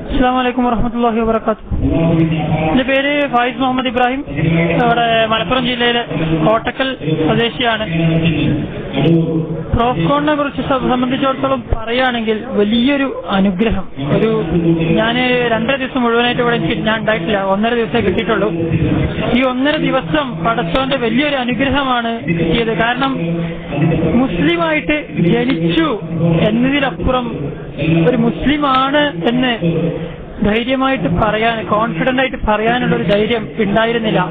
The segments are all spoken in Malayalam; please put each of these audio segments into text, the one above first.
അസ്സലാമു അലൈക്കും വറഹ്മത്തുള്ളാഹി വബറകാതുഹു. എൻ്റെ പേര് ഫായിസ് മുഹമ്മദ് ഇബ്രാഹിം. ഇവിടെ മലപ്പുറം ജില്ലയിലെ കോട്ടക്കൽ സ്വദേശിയാണ്. പ്രോഫ്കോണിനെ കുറിച്ച് സംബന്ധിച്ചിടത്തോളം പറയുകയാണെങ്കിൽ വലിയൊരു അനുഗ്രഹം. ഞാൻ 2.5 ദിവസം മുഴുവനായിട്ട് ഇവിടെ ഞാൻ ഉണ്ടായിട്ടില്ല, 1.5 ദിവസമേ കിട്ടിയിട്ടുള്ളൂ. ഈ 1.5 ദിവസം പടച്ചോന്റെ വലിയൊരു അനുഗ്രഹമാണ് കിട്ടിയത്. കാരണം മുസ്ലിമായിട്ട് ജനിച്ചു എന്നതിലപ്പുറം ഒരു മുസ്ലിമാണ് എന്ന് ധൈര്യമായിട്ട് പറയാൻ, കോൺഫിഡന്റ് ആയിട്ട് പറയാനുള്ള ഒരു ധൈര്യം ഉണ്ടായിരുന്നില്ല.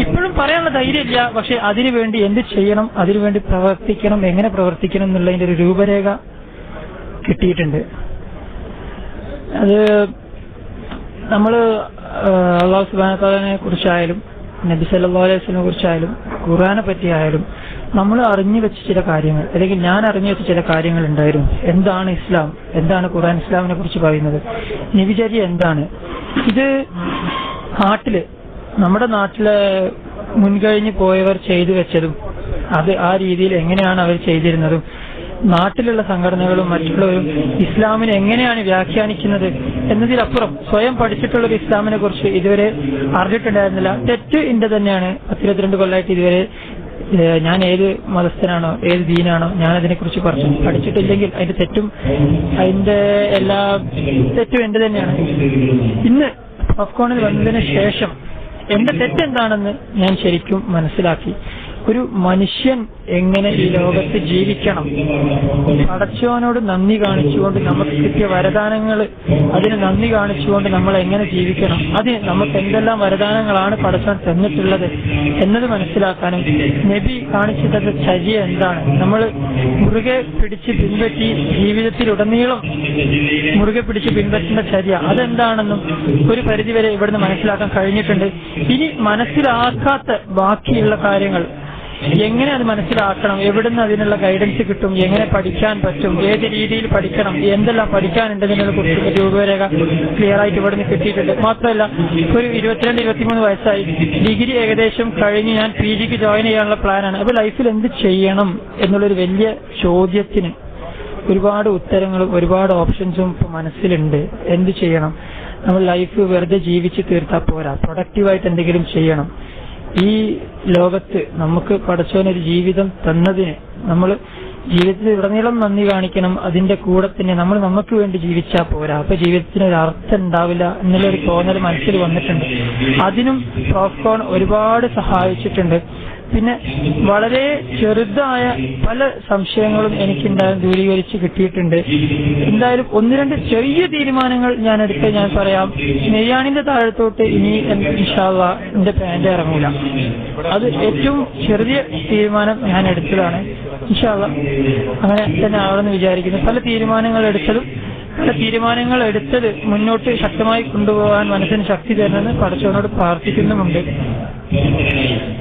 ഇപ്പോഴും പറയാനുള്ള ധൈര്യമില്ല. പക്ഷെ അതിനുവേണ്ടി എന്ത് ചെയ്യണം, അതിനുവേണ്ടി പ്രവർത്തിക്കണം, എങ്ങനെ പ്രവർത്തിക്കണം എന്നുള്ളതിന്റെ ഒരു രൂപരേഖ കിട്ടിയിട്ടുണ്ട്. അത് നമ്മള് അല്ലാഹു സുബ്ഹാനഹു വ തആലയെ കുറിച്ചായാലും നബി സല്ലല്ലാഹു അലൈഹി വസല്ലമയെ കുറിച്ചായാലും ഖുർആനെ പറ്റിയായാലും നമ്മൾ അറിഞ്ഞു വെച്ച ചില കാര്യങ്ങൾ, അല്ലെങ്കിൽ ഞാൻ അറിഞ്ഞു വെച്ച ചില കാര്യങ്ങൾ ഉണ്ടായിരുന്നു. എന്താണ് ഇസ്ലാം, എന്താണ് ഖുർആൻ ഇസ്ലാമിനെ കുറിച്ച് പറയുന്നത്, നബിചര്യ എന്താണ്, ഇത് നമ്മുടെ നാട്ടിലെ മുൻകഴിഞ്ഞ് പോയവർ ചെയ്തു വെച്ചതും അത് ആ രീതിയിൽ എങ്ങനെയാണ് അവർ ചെയ്തിരുന്നതും, നാട്ടിലുള്ള സംഘടനകളും മറ്റുള്ളവരും ഇസ്ലാമിനെ എങ്ങനെയാണ് വ്യാഖ്യാനിക്കുന്നത് എന്നതിലപ്പുറം സ്വയം പഠിച്ചിട്ടുള്ള ഒരു ഇസ്ലാമിനെ കുറിച്ച് ഇതുവരെ അറിഞ്ഞിട്ടുണ്ടായിരുന്നില്ല. തെറ്റ് എന്റെ തന്നെയാണ്. 22 കൊല്ലമായിട്ട് ഇതുവരെ ഞാൻ ഏത് മതസ്ഥനാണോ ഏത് ദീനാണോ ഞാൻ അതിനെക്കുറിച്ച് പഠിച്ചിട്ടില്ലെങ്കിൽ അതിന്റെ എല്ലാ തെറ്റും എന്റെ തന്നെയാണ്. ഇന്ന് അഫ്ഗാനിൽ വന്നതിന് ശേഷം എന്റെ തെറ്റെന്താണെന്ന് ഞാൻ ശരിക്കും മനസ്സിലാക്കി. ഒരു മനുഷ്യൻ എങ്ങനെ ഈ ലോകത്ത് ജീവിക്കണം, പടച്ചവനോട് നന്ദി കാണിച്ചുകൊണ്ട് നമുക്ക് കിട്ടിയ വരദാനങ്ങൾ അതിന് നന്ദി കാണിച്ചുകൊണ്ട് നമ്മൾ എങ്ങനെ ജീവിക്കണം, നമുക്ക് എന്തെല്ലാം വരദാനങ്ങളാണ് പടച്ചവൻ തന്നിട്ടുള്ളത് എന്നത് മനസ്സിലാക്കാനും, നബി കാണിച്ചു തന്ന ചര്യ എന്താണ്, നമ്മൾ മുറുകെ പിടിച്ച് പിൻപറ്റി ജീവിതത്തിലുടനീളം മുറുകെ പിടിച്ച് പിൻപറ്റുന്ന ചര്യ അതെന്താണെന്നും ഒരു പരിധിവരെ ഇവിടുന്ന് മനസ്സിലാക്കാൻ കഴിഞ്ഞിട്ടുണ്ട്. ഇനി മനസ്സിലാക്കാത്ത ബാക്കിയുള്ള കാര്യങ്ങൾ എങ്ങനെ അത് മനസ്സിലാക്കണം, എവിടുന്ന് അതിനുള്ള ഗൈഡൻസ് കിട്ടും, എങ്ങനെ പഠിക്കാൻ പറ്റും, ഏത് രീതിയിൽ പഠിക്കണം, എന്തെല്ലാം പഠിക്കാനുണ്ടതിനെ കുറിച്ചുള്ള രൂപരേഖ ക്ലിയർ ആയിട്ട് ഇവിടുന്ന് കിട്ടിയിട്ടുണ്ട്. മാത്രമല്ല ഒരു 22-23 വയസ്സായി, ഡിഗ്രി ഏകദേശം കഴിഞ്ഞ് ഞാൻ PG ക്ക് ജോയിൻ ചെയ്യാനുള്ള പ്ലാനാണ്. അപ്പൊ ലൈഫിൽ എന്ത് ചെയ്യണം എന്നുള്ളൊരു വലിയ ചോദ്യത്തിന് ഒരുപാട് ഉത്തരങ്ങളും ഒരുപാട് ഓപ്ഷൻസും ഇപ്പൊ മനസ്സിലുണ്ട്. എന്ത് ചെയ്യണം, നമ്മൾ ലൈഫ് വെറുതെ ജീവിച്ച് തീർത്താൽ പോരാ, പ്രൊഡക്റ്റീവായിട്ട് എന്തെങ്കിലും ചെയ്യണം. ഈ ലോകത്ത് നമുക്ക് പടച്ചവനൊരു ജീവിതം തന്നതിന് നമ്മൾ ജീവിതത്തിൽ ഉടനീളം നന്ദി കാണിക്കണം. അതിന്റെ കൂടെ തന്നെ നമ്മൾ നമുക്ക് വേണ്ടി ജീവിച്ചാൽ പോരാ, അപ്പൊ ജീവിതത്തിന് ഒരു അർത്ഥം ഉണ്ടാവില്ല എന്നുള്ളൊരു തോന്നൽ മനസ്സിൽ വന്നിട്ടുണ്ട്. അതിനും പ്രോഫ്കോൺ ഒരുപാട് സഹായിച്ചിട്ടുണ്ട്. പിന്നെ വളരെ ചെറുതായ പല സംശയങ്ങളും എനിക്കുണ്ടാകും ദൂരീകരിച്ച് കിട്ടിയിട്ടുണ്ട്. എന്തായാലും 1-2 ചെറിയ തീരുമാനങ്ങൾ ഞാൻ പറയാം. നെയ്യാണിന്റെ താഴത്തോട്ട് ഇനി ഇൻഷാ അല്ലാഹ് എന്റെ പാന്റ് ഇറങ്ങൂല. അത് ഏറ്റവും ചെറിയ തീരുമാനം ഞാൻ എടുത്തതാണ്. ഇൻഷാ അല്ലാഹ് അങ്ങനെ തന്നെ ആവണമെന്ന് വിചാരിക്കുന്നു. പല തീരുമാനങ്ങൾ എടുത്തത് മുന്നോട്ട് ശക്തമായി കൊണ്ടുപോകാൻ മനസ്സിന് ശക്തി തരുമെന്ന് പടച്ചവനോട് പ്രാർത്ഥിക്കുന്നുമുണ്ട്.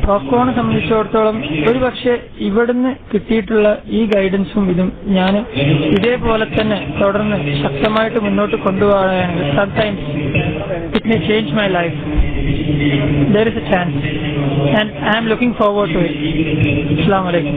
പ്രോഫ്കോണെ സംബന്ധിച്ചിടത്തോളം ഒരുപക്ഷെ ഇവിടുന്ന് കിട്ടിയിട്ടുള്ള ഈ ഗൈഡൻസും ഇതും ഞാൻ ഇതേപോലെ തന്നെ തുടർന്ന് ശക്തമായിട്ട് മുന്നോട്ട് കൊണ്ടുപോകാനാണെങ്കിൽ sometimes it may change my life. There is a chance and I am looking forward to it. Assalamu alaikum.